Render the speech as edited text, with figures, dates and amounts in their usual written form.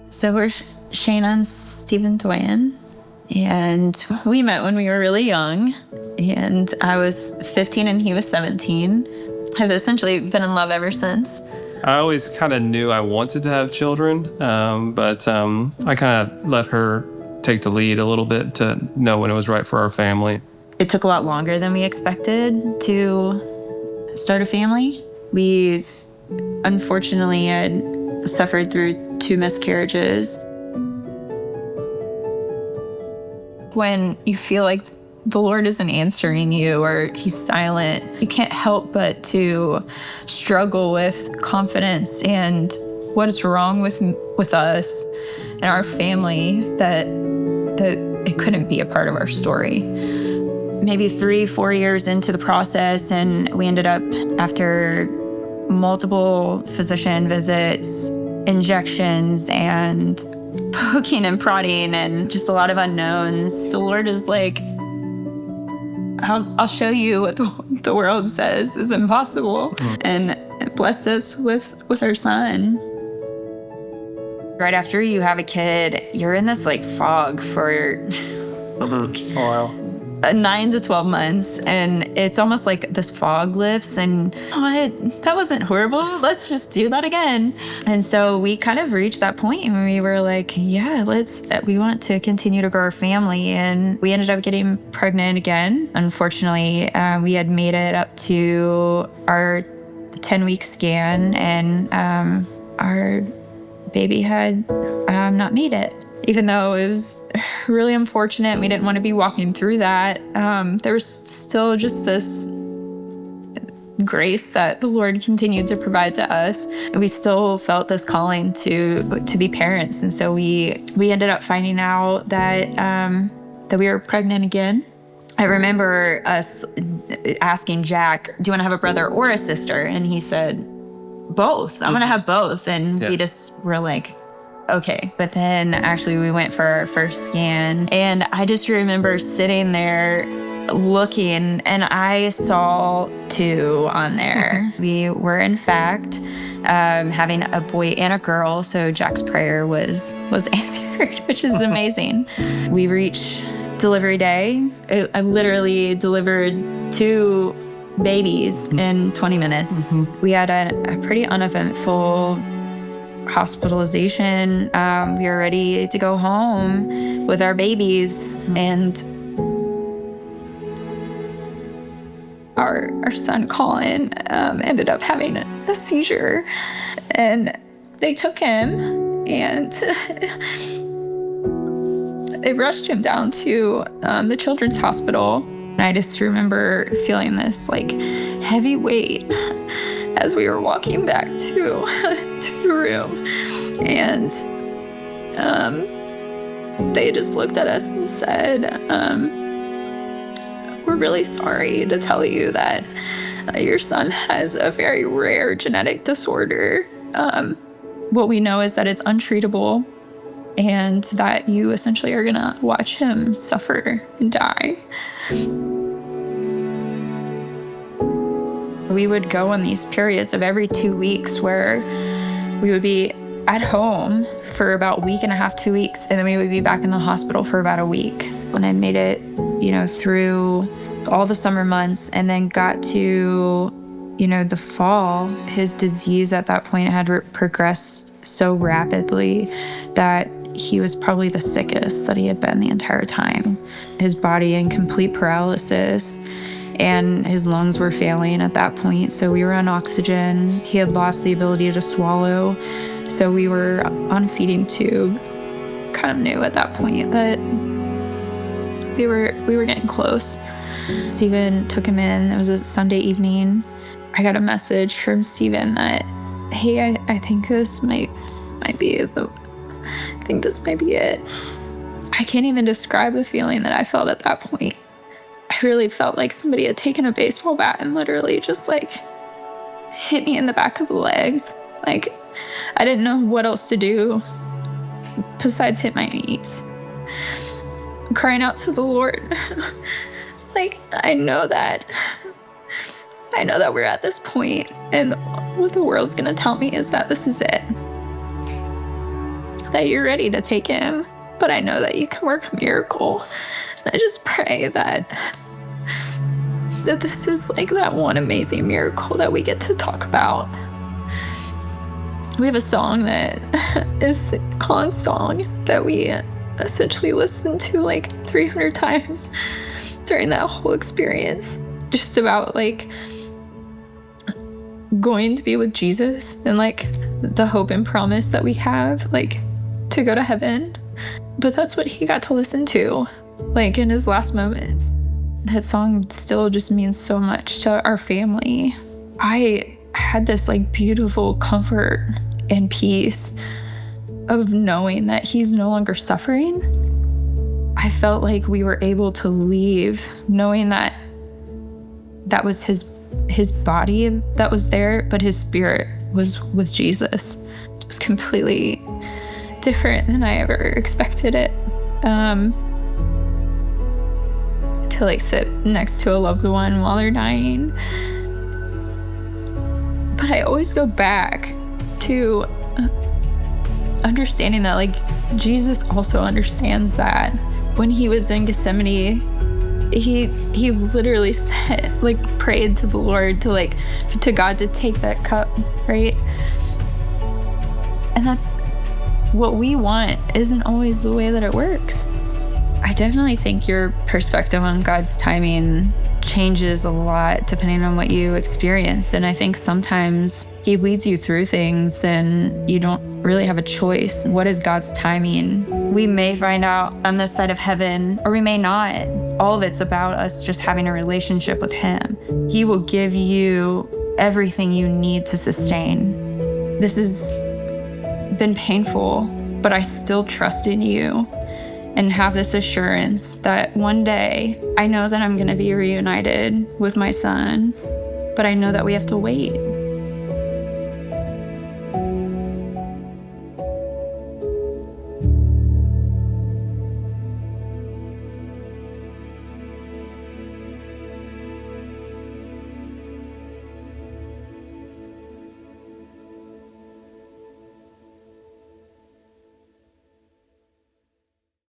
So we're Shayna and Stephen Doyen, and we met when we were really young, and I was 15 and he was 17. I've essentially been in love ever since. I always kind of knew I wanted to have children, but I kind of let her take the lead a little bit to know when it was right for our family. It took a lot longer than we expected to start a family. We unfortunately had suffered through 2 miscarriages. When you feel like the Lord isn't answering you or he's silent, you can't help but to struggle with confidence and what is wrong with us and our family that it couldn't be a part of our story. Maybe 3-4 years into the process, and we ended up, after multiple physician visits, injections, and poking and prodding, and just a lot of unknowns, the Lord is like, I'll show you what the world says is impossible, and blessed us with our son. Right after you have a kid, you're in this like fog for 9 to 12 months, and it's almost like this fog lifts and that wasn't horrible, let's just do that again. And so we kind of reached that point and we were like, yeah, we want to continue to grow our family, and we ended up getting pregnant again. Unfortunately, we had made it up to our 10-week scan, and our baby had not made it. Even though it was really unfortunate, we didn't want to be walking through that. There was still just this grace that the Lord continued to provide to us. We still felt this calling to be parents, and so we ended up finding out that we were pregnant again. I remember us asking Jack, "Do you want to have a brother or a sister?" And he said, "Both. I'm going to have both." And we just were like, okay. But then actually we went for our first scan, and I just remember sitting there looking, and I saw 2 on there. We were in fact having a boy and a girl, so Jack's prayer was answered, which is amazing. We reached delivery day. I literally delivered 2 babies in 20 minutes. We had a pretty uneventful hospitalization. We were ready to go home with our babies, and our son Colin ended up having a seizure, and they took him and they rushed him down to the children's hospital. And I just remember feeling this like heavy weight as we were walking back to the room, and they just looked at us and said, "We're really sorry to tell you that your son has a very rare genetic disorder. What we know is that it's untreatable, and that you essentially are gonna watch him suffer and die." We would go on these periods of every 2 weeks where we would be at home for about a week and a half, 2 weeks, and then we would be back in the hospital for about a week. When I made it, through all the summer months, and then got to, the fall, his disease at that point had progressed so rapidly that he was probably the sickest that he had been the entire time. His body in complete paralysis, and his lungs were failing at that point. So we were on oxygen. He had lost the ability to swallow. So we were on a feeding tube. Kind of knew at that point that we were getting close. Steven took him in. It was a Sunday evening. I got a message from Steven that, "Hey, I think this might be this might be it." I can't even describe the feeling that I felt at that point. I really felt like somebody had taken a baseball bat and literally just like hit me in the back of the legs. Like, I didn't know what else to do besides hit my knees, crying out to the Lord. Like, I know that we're at this point, and what the world's gonna tell me is that this is it. that you're ready to take him, but I know that you can work a miracle. And I just pray that this is like that one amazing miracle that we get to talk about. We have a song that is Colin's song that we essentially listened to like 300 times during that whole experience, just about like going to be with Jesus and like the hope and promise that we have, like to go to heaven. But that's what he got to listen to, like in his last moments. That song still just means so much to our family. I had this like beautiful comfort and peace of knowing that he's no longer suffering. I felt like we were able to leave knowing that that was his body that was there, but his spirit was with Jesus. It was completely different than I ever expected it. To like sit next to a loved one while they're dying. But I always go back to understanding that like Jesus also understands that. When he was in Gethsemane, he literally said, like prayed to the Lord to God to take that cup, right? And that's what we want isn't always the way that it works. I definitely think your perspective on God's timing changes a lot depending on what you experience. And I think sometimes he leads you through things and you don't really have a choice. What is God's timing? We may find out on this side of heaven, or we may not. All of it's about us just having a relationship with him. He will give you everything you need to sustain. This has been painful, but I still trust in you. And have this assurance that one day I know that I'm going to be reunited with my son, but I know that we have to wait.